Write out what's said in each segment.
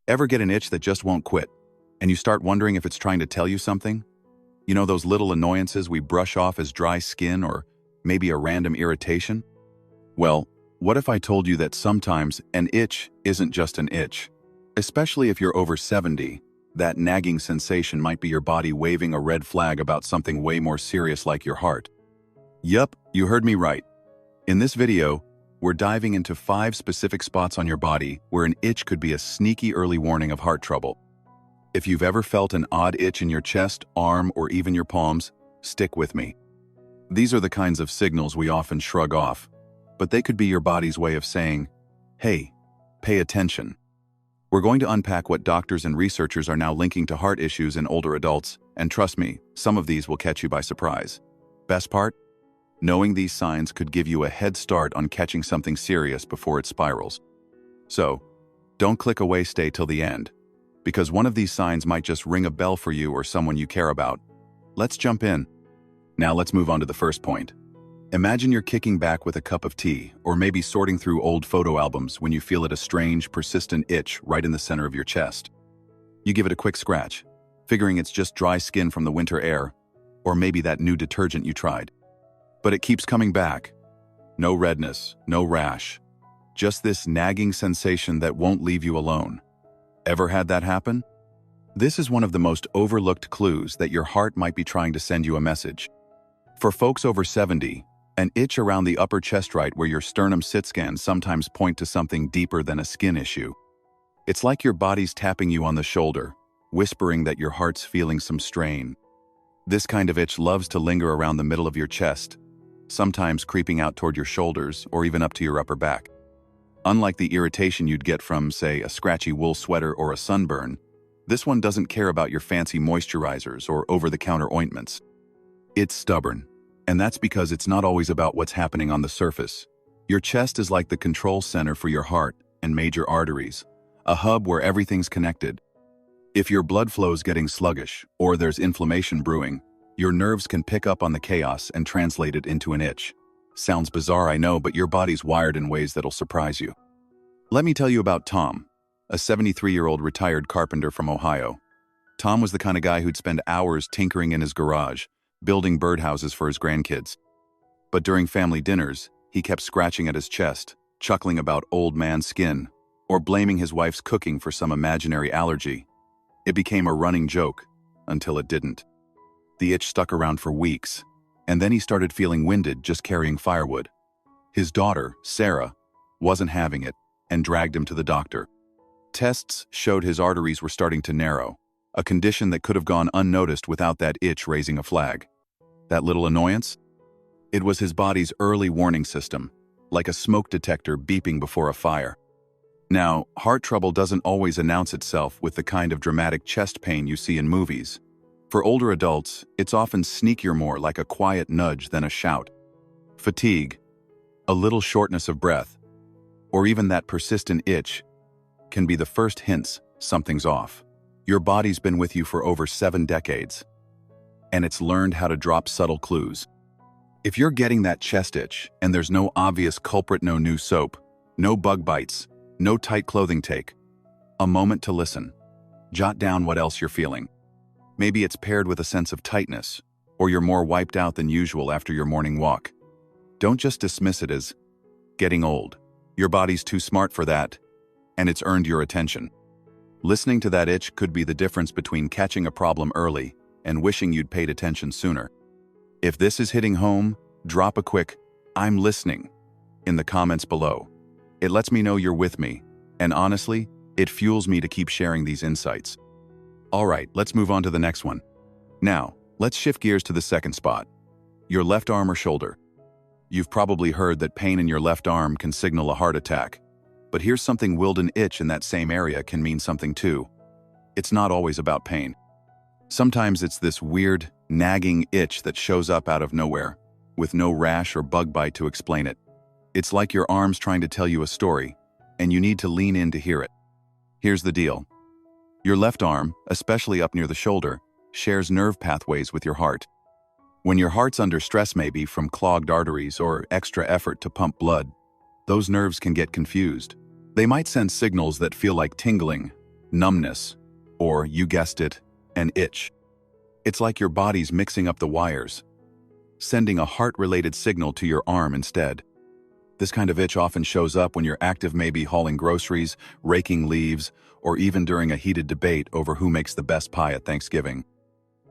Ever get an itch that just won't quit, and you start wondering if it's trying to tell you something? You know those little annoyances we brush off as dry skin or maybe a random irritation? Well, what if I told you that sometimes an itch isn't just an itch? Especially if you're over 70, that nagging sensation might be your body waving a red flag about something way more serious like your heart. Yup, you heard me right. In this video, we're diving into 5 specific spots on your body where an itch could be a sneaky early warning of heart trouble. If you've ever felt an odd itch in your chest, arm, or even your palms, stick with me. These are the kinds of signals we often shrug off, but they could be your body's way of saying, hey, pay attention. We're going to unpack what doctors and researchers are now linking to heart issues in older adults, and trust me, some of these will catch you by surprise. Best part? Knowing these signs could give you a head start on catching something serious before it spirals. So, don't click away, stay till the end, because one of these signs might just ring a bell for you or someone you care about. Let's jump in. Now let's move on to the first point. Imagine you're kicking back with a cup of tea, or maybe sorting through old photo albums when you feel a strange, persistent itch right in the center of your chest. You give it a quick scratch, figuring it's just dry skin from the winter air, or maybe that new detergent you tried. But it keeps coming back. No redness, no rash. Just this nagging sensation that won't leave you alone. Ever had that happen? This is one of the most overlooked clues that your heart might be trying to send you a message. For folks over 70, an itch around the upper chest right where your sternum sits can sometimes point to something deeper than a skin issue. It's like your body's tapping you on the shoulder, whispering that your heart's feeling some strain. This kind of itch loves to linger around the middle of your chest, sometimes creeping out toward your shoulders or even up to your upper back. Unlike the irritation you'd get from, say, a scratchy wool sweater or a sunburn, this one doesn't care about your fancy moisturizers or over-the-counter ointments. It's stubborn, and that's because it's not always about what's happening on the surface. Your chest is like the control center for your heart and major arteries, a hub where everything's connected. If your blood flow's getting sluggish or there's inflammation brewing, your nerves can pick up on the chaos and translate it into an itch. Sounds bizarre, I know, but your body's wired in ways that'll surprise you. Let me tell you about Tom, a 73-year-old retired carpenter from Ohio. Tom was the kind of guy who'd spend hours tinkering in his garage, building birdhouses for his grandkids. But during family dinners, he kept scratching at his chest, chuckling about old man skin, or blaming his wife's cooking for some imaginary allergy. It became a running joke, until it didn't. The itch stuck around for weeks, and then he started feeling winded just carrying firewood. His daughter, Sarah, wasn't having it and dragged him to the doctor. Tests showed his arteries were starting to narrow, a condition that could have gone unnoticed without that itch raising a flag. That little annoyance? It was his body's early warning system, like a smoke detector beeping before a fire. Now, heart trouble doesn't always announce itself with the kind of dramatic chest pain you see in movies. For older adults, it's often sneakier, more like a quiet nudge than a shout. Fatigue, a little shortness of breath, or even that persistent itch can be the first hints something's off. Your body's been with you for over 7 decades, and it's learned how to drop subtle clues. If you're getting that chest itch and there's no obvious culprit, no new soap, no bug bites, no tight clothing, take a moment to listen. Jot down what else you're feeling. Maybe it's paired with a sense of tightness, or you're more wiped out than usual after your morning walk. Don't just dismiss it as getting old. Your body's too smart for that, and it's earned your attention. Listening to that itch could be the difference between catching a problem early and wishing you'd paid attention sooner. If this is hitting home, drop a quick "I'm listening" in the comments below. It lets me know you're with me, and honestly, it fuels me to keep sharing these insights. Alright, let's move on to the next one. Now, let's shift gears to the second spot. Your left arm or shoulder. You've probably heard that pain in your left arm can signal a heart attack. But here's something: an itch in that same area can mean something too. It's not always about pain. Sometimes it's this weird, nagging itch that shows up out of nowhere, with no rash or bug bite to explain it. It's like your arm's trying to tell you a story, and you need to lean in to hear it. Here's the deal. Your left arm, especially up near the shoulder, shares nerve pathways with your heart. When your heart's under stress, maybe from clogged arteries or extra effort to pump blood, those nerves can get confused. They might send signals that feel like tingling, numbness, or, you guessed it, an itch. It's like your body's mixing up the wires, sending a heart-related signal to your arm instead. This kind of itch often shows up when you're active, maybe hauling groceries, raking leaves, or even during a heated debate over who makes the best pie at Thanksgiving.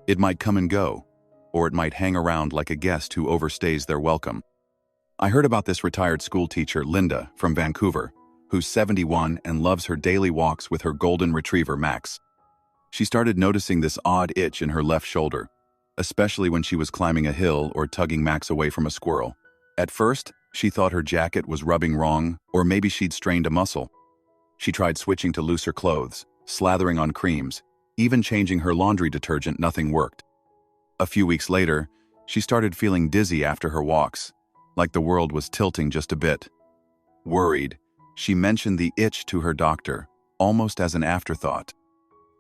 It might come and go, or it might hang around like a guest who overstays their welcome. I heard about this retired school teacher, Linda, from Vancouver, who's 71 and loves her daily walks with her golden retriever, Max. She started noticing this odd itch in her left shoulder, especially when she was climbing a hill or tugging Max away from a squirrel. At first, she thought her jacket was rubbing wrong, or maybe she'd strained a muscle. She tried switching to looser clothes, slathering on creams, even changing her laundry detergent. Nothing worked. A few weeks later, she started feeling dizzy after her walks, like the world was tilting just a bit. Worried, she mentioned the itch to her doctor, almost as an afterthought.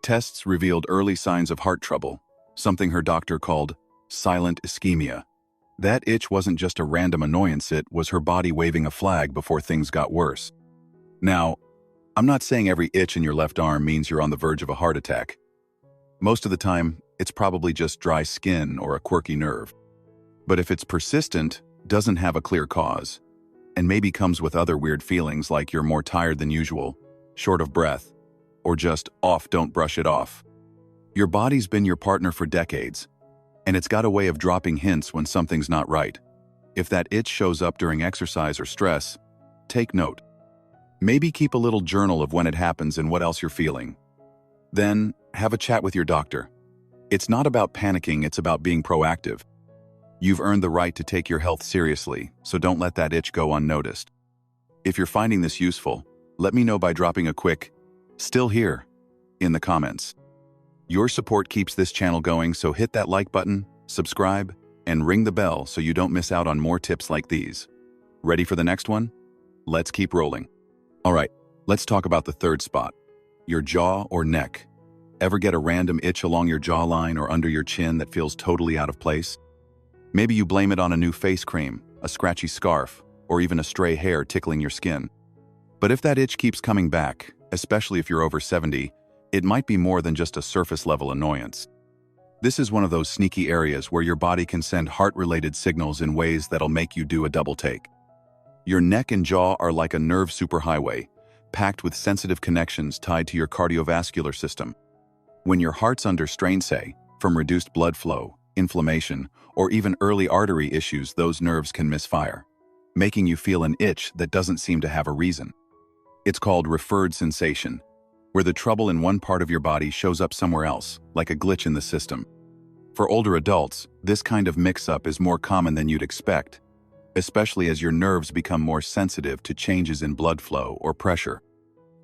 Tests revealed early signs of heart trouble, something her doctor called silent ischemia. That itch wasn't just a random annoyance, it was her body waving a flag before things got worse. Now, I'm not saying every itch in your left arm means you're on the verge of a heart attack. Most of the time, it's probably just dry skin or a quirky nerve. But if it's persistent, doesn't have a clear cause, and maybe comes with other weird feelings like you're more tired than usual, short of breath, or just off, don't brush it off. Your body's been your partner for decades, and it's got a way of dropping hints when something's not right. If that itch shows up during exercise or stress, take note. Maybe keep a little journal of when it happens and what else you're feeling. Then, have a chat with your doctor. It's not about panicking, it's about being proactive. You've earned the right to take your health seriously, so don't let that itch go unnoticed. If you're finding this useful, let me know by dropping a quick, "Still here," in the comments. Your support keeps this channel going, so hit that like button, subscribe, and ring the bell so you don't miss out on more tips like these. Ready for the next one? Let's keep rolling. All right, let's talk about the third spot, your jaw or neck. Ever get a random itch along your jawline or under your chin that feels totally out of place? Maybe you blame it on a new face cream, a scratchy scarf, or even a stray hair tickling your skin. But if that itch keeps coming back, especially if you're over 70, it might be more than just a surface-level annoyance. This is one of those sneaky areas where your body can send heart-related signals in ways that'll make you do a double take. Your neck and jaw are like a nerve superhighway, packed with sensitive connections tied to your cardiovascular system. When your heart's under strain, say, from reduced blood flow, inflammation, or even early artery issues, those nerves can misfire, making you feel an itch that doesn't seem to have a reason. It's called referred sensation, where the trouble in one part of your body shows up somewhere else, like a glitch in the system. For older adults, this kind of mix-up is more common than you'd expect, especially as your nerves become more sensitive to changes in blood flow or pressure.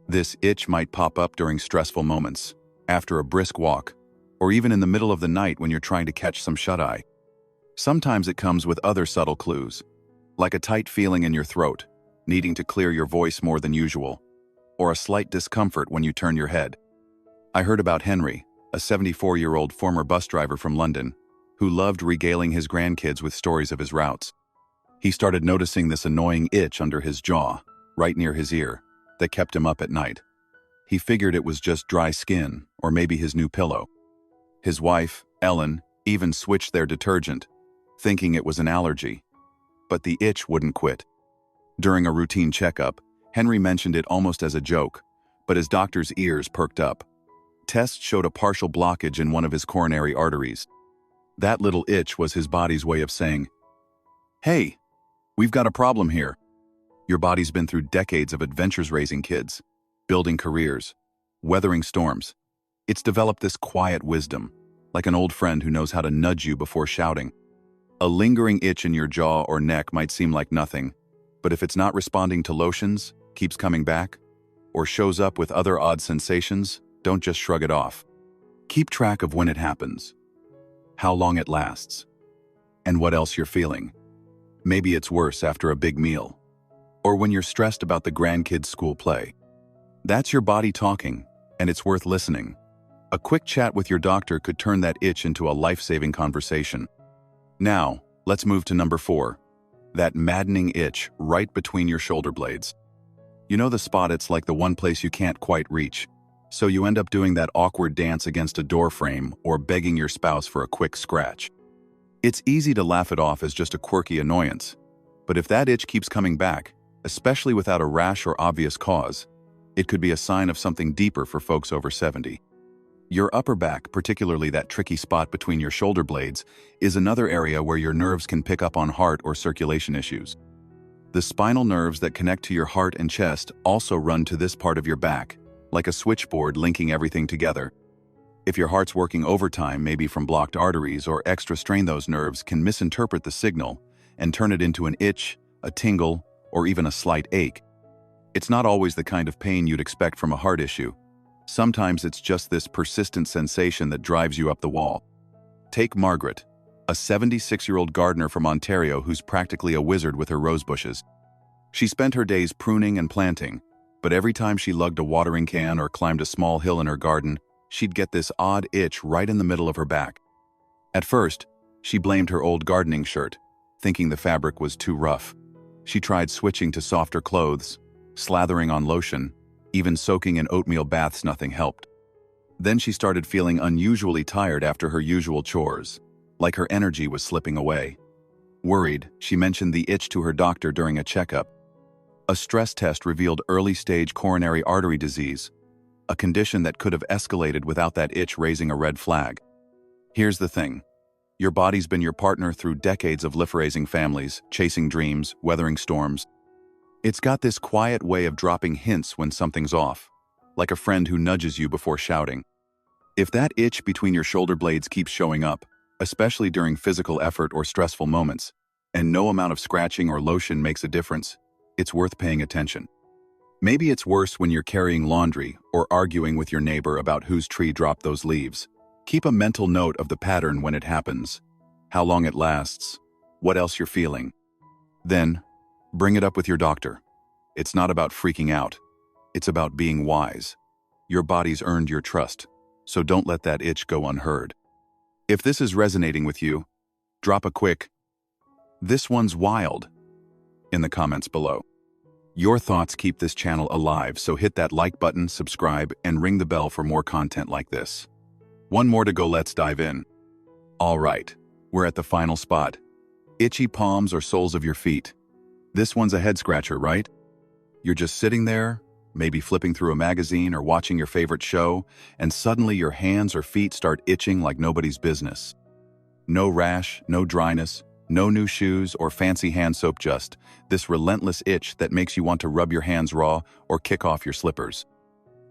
This itch might pop up during stressful moments, after a brisk walk, or even in the middle of the night when you're trying to catch some shut-eye. Sometimes it comes with other subtle clues, like a tight feeling in your throat, needing to clear your voice more than usual, or a slight discomfort when you turn your head. I heard about Henry, a 74-year-old former bus driver from London, who loved regaling his grandkids with stories of his routes. He started noticing this annoying itch under his jaw, right near his ear, that kept him up at night. He figured it was just dry skin, or maybe his new pillow. His wife, Ellen, even switched their detergent, thinking it was an allergy. But the itch wouldn't quit. During a routine checkup, Henry mentioned it almost as a joke, but his doctor's ears perked up. Tests showed a partial blockage in one of his coronary arteries. That little itch was his body's way of saying, "Hey, we've got a problem here." Your body's been through decades of adventures raising kids, building careers, weathering storms. It's developed this quiet wisdom, like an old friend who knows how to nudge you before shouting. A lingering itch in your jaw or neck might seem like nothing, but if it's not responding to lotions, keeps coming back, or shows up with other odd sensations, don't just shrug it off. Keep track of when it happens, how long it lasts, and what else you're feeling. Maybe it's worse after a big meal, or when you're stressed about the grandkids' school play. That's your body talking, and it's worth listening. A quick chat with your doctor could turn that itch into a life-saving conversation. Now, let's move to number 4, that maddening itch right between your shoulder blades. You know the spot, it's like the one place you can't quite reach. So you end up doing that awkward dance against a door frame or begging your spouse for a quick scratch. It's easy to laugh it off as just a quirky annoyance, but if that itch keeps coming back, especially without a rash or obvious cause, it could be a sign of something deeper for folks over 70. Your upper back, particularly that tricky spot between your shoulder blades, is another area where your nerves can pick up on heart or circulation issues. The spinal nerves that connect to your heart and chest also run to this part of your back, like a switchboard linking everything together. If your heart's working overtime, maybe from blocked arteries or extra strain, those nerves can misinterpret the signal and turn it into an itch, a tingle, or even a slight ache. It's not always the kind of pain you'd expect from a heart issue. Sometimes it's just this persistent sensation that drives you up the wall. Take Margaret, a 76-year-old gardener from Ontario who's practically a wizard with her rose bushes. She spent her days pruning and planting, but every time she lugged a watering can or climbed a small hill in her garden, she'd get this odd itch right in the middle of her back. At first, she blamed her old gardening shirt, thinking the fabric was too rough. She tried switching to softer clothes, slathering on lotion, even soaking in oatmeal baths. Nothing helped. Then she started feeling unusually tired after her usual chores, like her energy was slipping away. Worried, she mentioned the itch to her doctor during a checkup. A stress test revealed early-stage coronary artery disease, a condition that could have escalated without that itch raising a red flag. Here's the thing. Your body's been your partner through decades of raising families, chasing dreams, weathering storms. It's got this quiet way of dropping hints when something's off, like a friend who nudges you before shouting. If that itch between your shoulder blades keeps showing up, especially during physical effort or stressful moments, and no amount of scratching or lotion makes a difference, it's worth paying attention. Maybe it's worse when you're carrying laundry or arguing with your neighbor about whose tree dropped those leaves. Keep a mental note of the pattern when it happens, how long it lasts, what else you're feeling. Then, bring it up with your doctor. It's not about freaking out. It's about being wise. Your body's earned your trust, so don't let that itch go unheard. If this is resonating with you, drop a quick, "This one's wild," in the comments below. Your thoughts keep this channel alive, so hit that like button, subscribe, and ring the bell for more content like this. One more to go, let's dive in. All right, we're at the final spot. Itchy palms or soles of your feet. This one's a head scratcher, right? You're just sitting there, maybe flipping through a magazine or watching your favorite show, and suddenly your hands or feet start itching like nobody's business. No rash, no dryness, no new shoes or fancy hand soap, just this relentless itch that makes you want to rub your hands raw or kick off your slippers.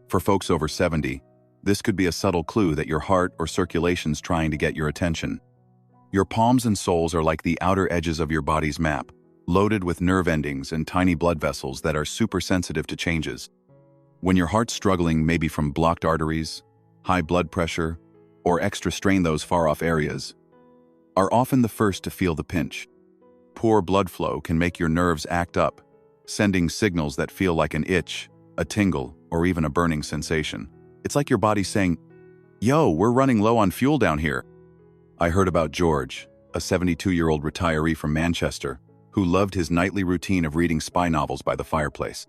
For folks over 70, this could be a subtle clue that your heart or circulation's trying to get your attention. Your palms and soles are like the outer edges of your body's map, loaded with nerve endings and tiny blood vessels that are super sensitive to changes. When your heart's struggling, maybe from blocked arteries, high blood pressure, or extra strain, those far-off areas are often the first to feel the pinch. Poor blood flow can make your nerves act up, sending signals that feel like an itch, a tingle, or even a burning sensation. It's like your body's saying, "Yo, we're running low on fuel down here." I heard about George, a 72-year-old retiree from Manchester, who loved his nightly routine of reading spy novels by the fireplace.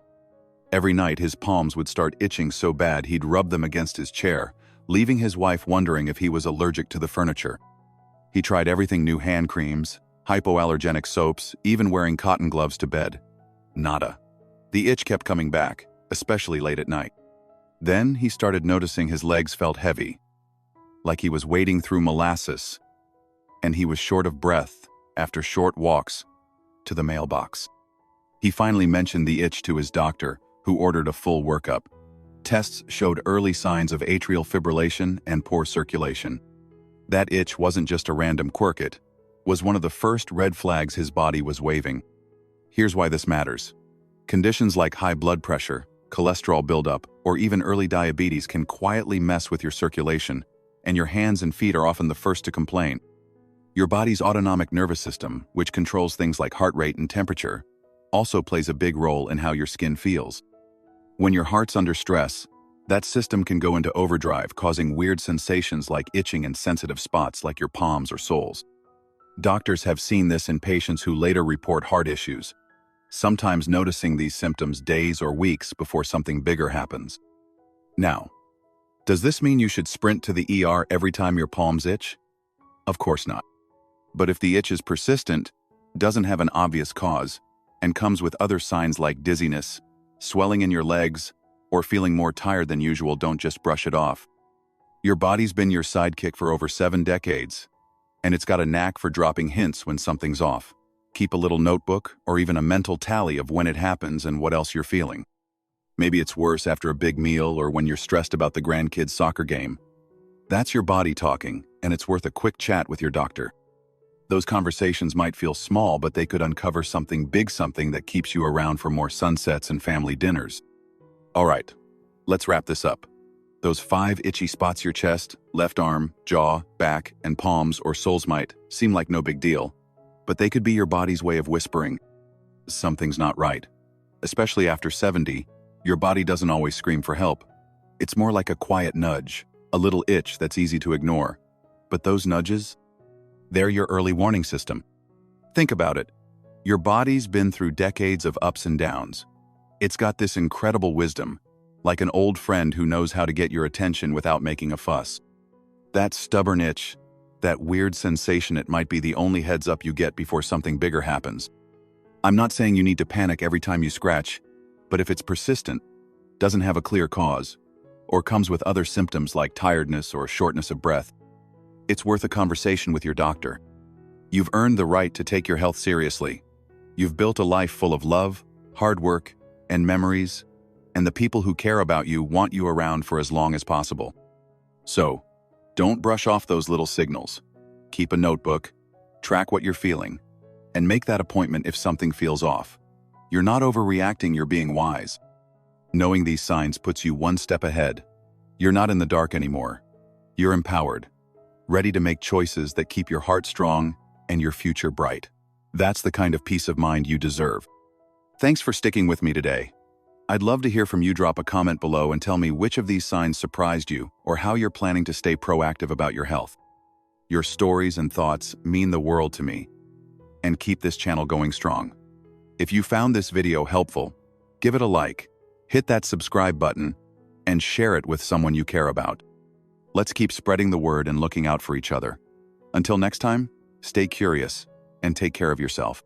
Every night, his palms would start itching so bad he'd rub them against his chair, leaving his wife wondering if he was allergic to the furniture. He tried everything: new hand creams, hypoallergenic soaps, even wearing cotton gloves to bed. Nada. The itch kept coming back, especially late at night. Then he started noticing his legs felt heavy, like he was wading through molasses, and he was short of breath after short walks to the mailbox. He finally mentioned the itch to his doctor, who ordered a full workup. Tests showed early signs of atrial fibrillation and poor circulation. That itch wasn't just a random quirk, it was one of the first red flags his body was waving. Here's why this matters. Conditions like high blood pressure, cholesterol buildup, or even early diabetes can quietly mess with your circulation, and your hands and feet are often the first to complain. Your body's autonomic nervous system, which controls things like heart rate and temperature, also plays a big role in how your skin feels. When your heart's under stress, that system can go into overdrive, causing weird sensations like itching in sensitive spots like your palms or soles. Doctors have seen this in patients who later report heart issues, sometimes noticing these symptoms days or weeks before something bigger happens. Now, Does this mean you should sprint to the ER every time your palms itch? Of course not. But if the itch is persistent, doesn't have an obvious cause, and comes with other signs like dizziness, swelling in your legs, or feeling more tired than usual, don't just brush it off. Your body's been your sidekick for over 7 decades, and it's got a knack for dropping hints when something's off. Keep a little notebook or even a mental tally of when it happens and what else you're feeling. Maybe it's worse after a big meal or when you're stressed about the grandkids' soccer game. That's your body talking, and it's worth a quick chat with your doctor. Those conversations might feel small, but they could uncover something that keeps you around for more sunsets and family dinners. All right, let's wrap this up. Those 5 itchy spots: your chest, left arm, jaw, back, and palms or soles might seem like no big deal, but they could be your body's way of whispering, something's not right. Especially after 70, your body doesn't always scream for help. It's more like a quiet nudge, a little itch that's easy to ignore. But those nudges, they're your early warning system. Think about it. Your body's been through decades of ups and downs. It's got this incredible wisdom, like an old friend who knows how to get your attention without making a fuss. That stubborn itch, that weird sensation, it might be the only heads up you get before something bigger happens. I'm not saying you need to panic every time you scratch, but if it's persistent, doesn't have a clear cause, or comes with other symptoms like tiredness or shortness of breath, it's worth a conversation with your doctor. You've earned the right to take your health seriously. You've built a life full of love, hard work, and memories, and the people who care about you want you around for as long as possible. So, don't brush off those little signals. Keep a notebook, track what you're feeling, and make that appointment if something feels off. You're not overreacting, you're being wise. Knowing these signs puts you one step ahead. You're not in the dark anymore. You're empowered, ready to make choices that keep your heart strong and your future bright. That's the kind of peace of mind you deserve. Thanks for sticking with me today. I'd love to hear from you. Drop a comment below and tell me which of these signs surprised you or how you're planning to stay proactive about your health. Your stories and thoughts mean the world to me, and keep this channel going strong. If you found this video helpful, give it a like, hit that subscribe button, and share it with someone you care about. Let's keep spreading the word and looking out for each other. Until next time, stay curious and take care of yourself.